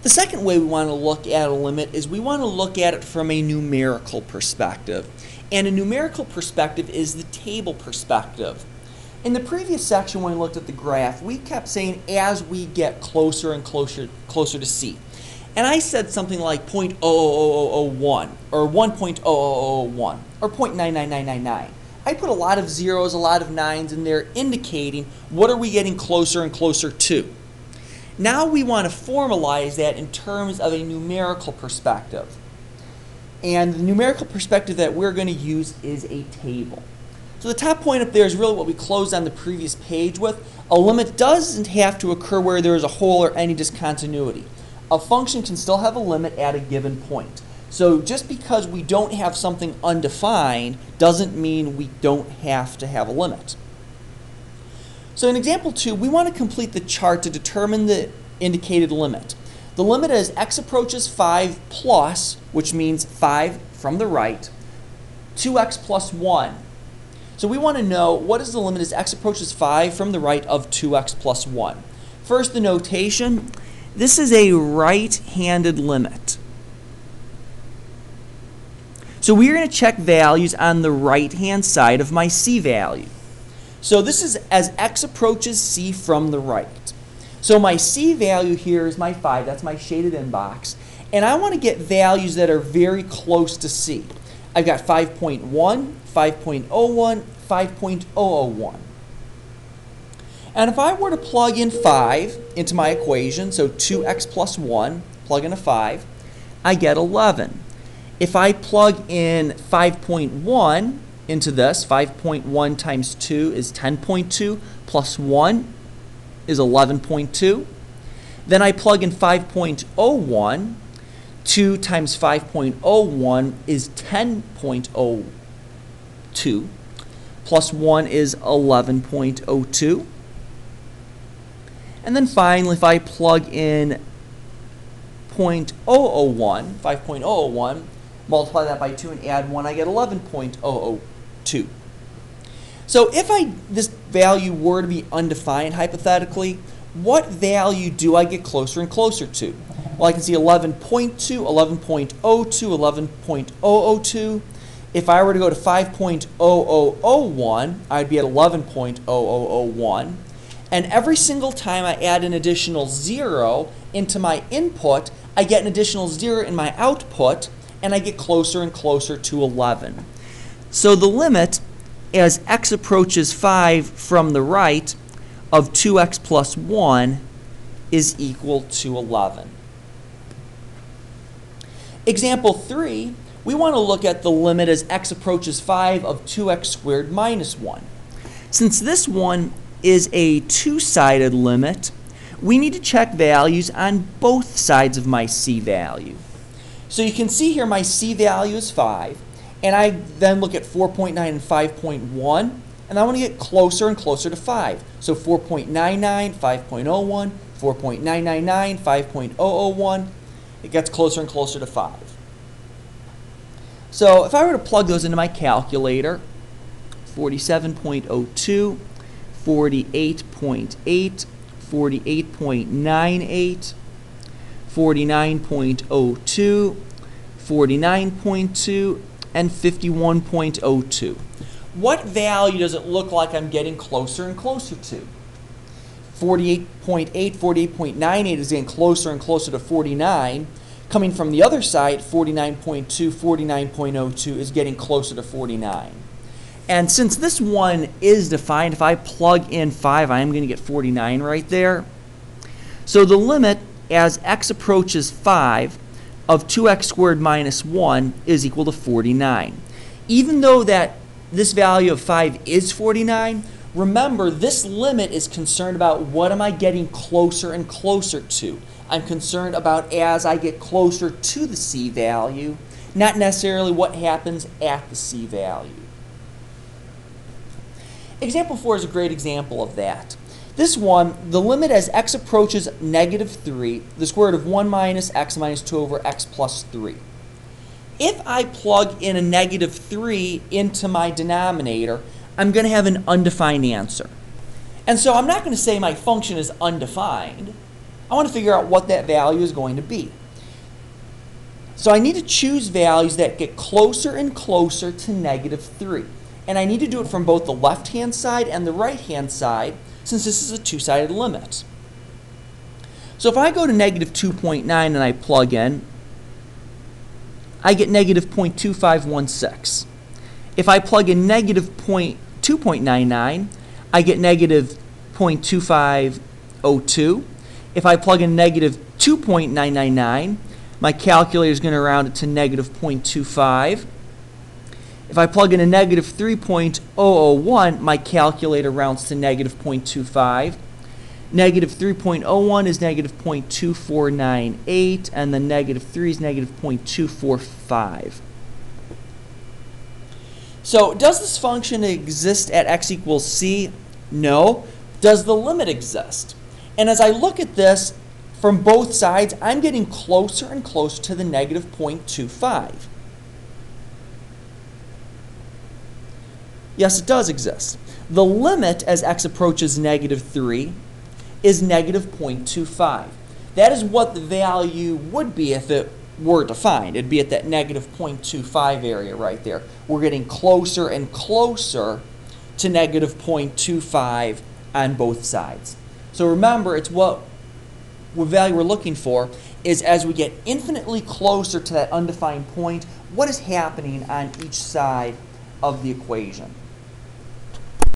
The second way we want to look at a limit is we want to look at it from a numerical perspective. And a numerical perspective is the table perspective. In the previous section when we looked at the graph, we kept saying as we get closer and closer to C. And I said something like 0.00001 or 1.0001 or 0.99999. I put a lot of zeros, a lot of nines in there indicating what are we getting closer and closer to. Now we want to formalize that in terms of a numerical perspective. And the numerical perspective that we're going to use is a table. So the top point up there is really what we closed on the previous page with. A limit doesn't have to occur where there is a hole or any discontinuity. A function can still have a limit at a given point. So just because we don't have something undefined doesn't mean we don't have to have a limit. So in example 2, we want to complete the chart to determine the indicated limit. The limit as x approaches 5 plus, which means 5 from the right, 2x plus 1. So we want to know what is the limit as x approaches 5 from the right of 2x plus 1. First, the notation. This is a right-handed limit. So we're going to check values on the right-hand side of my C value. So this is as x approaches C from the right. So my C value here is my 5. That's my shaded in box. And I want to get values that are very close to C. I've got 5.1, 5.01, 5.001. And if I were to plug in 5 into my equation, so 2x plus 1, plug in a 5, I get 11. If I plug in 5.1 into this, 5.1 times 2 is 10.2, plus 1 is 11.2. Then I plug in 5.01. 2 times 5.01 is 10.02. Plus 1 is 11.02. And then finally, if I plug in 0.001, 5.001, multiply that by 2 and add 1, I get 11.002. So if this value were to be undefined hypothetically, what value do I get closer and closer to? Well, I can see 11.2, 11.02, 11.002. If I were to go to 5.0001, I'd be at 11.0001. And every single time I add an additional 0 into my input, I get an additional 0 in my output, and I get closer and closer to 11. So the limit as x approaches 5 from the right of 2x plus 1 is equal to 11. Example 3, we want to look at the limit as x approaches 5 of 2x squared minus 1. Since this one is a two-sided limit, we need to check values on both sides of my C value. So you can see here my C value is 5, and I then look at 4.9 and 5.1, and I want to get closer and closer to 5. So 4.99, 5.01, 4.999, 5.001, it gets closer and closer to 5. So if I were to plug those into my calculator, 47.02, 48.8, 48.98, 49.02, 49.2, and 51.02. What value does it look like I'm getting closer and closer to? 48.8, 48.98 is getting closer and closer to 49. Coming from the other side, 49.2, 49.02 is getting closer to 49. And since this one is defined, if I plug in 5, I am going to get 49 right there. So the limit as x approaches 5 of 2x squared minus 1 is equal to 49. Even though this value of 5 is 49, remember this limit is concerned about what am I getting closer and closer to. I'm concerned about as I get closer to the C value, not necessarily what happens at the C value. Example 4 is a great example of that. This one, the limit as x approaches negative 3, the square root of 1 minus x minus 2 over x plus 3. If I plug in a negative 3 into my denominator, I'm going to have an undefined answer. And so I'm not going to say my function is undefined. I want to figure out what that value is going to be. So I need to choose values that get closer and closer to negative 3. And I need to do it from both the left-hand side and the right-hand side, since this is a two-sided limit. So if I go to negative 2.9 and I plug in, I get negative 0.2516. If I plug in negative 2.99, I get negative 0.2502. If I plug in negative 2.999, my calculator is going to round it to negative 0.25. If I plug in a negative 3.001, my calculator rounds to negative 0.25. Negative 3.01 is negative 0.2498, and the negative 3 is negative 0.245. So does this function exist at x equals c? No. Does the limit exist? And as I look at this from both sides, I'm getting closer and closer to the negative 0.25. Yes, it does exist. The limit as x approaches negative 3 is negative 0.25. That is what the value would be if it were defined. It'd be at that negative 0.25 area right there. We're getting closer and closer to negative 0.25 on both sides. So remember, it's what value we're looking for is as we get infinitely closer to that undefined point, what is happening on each side of the equation.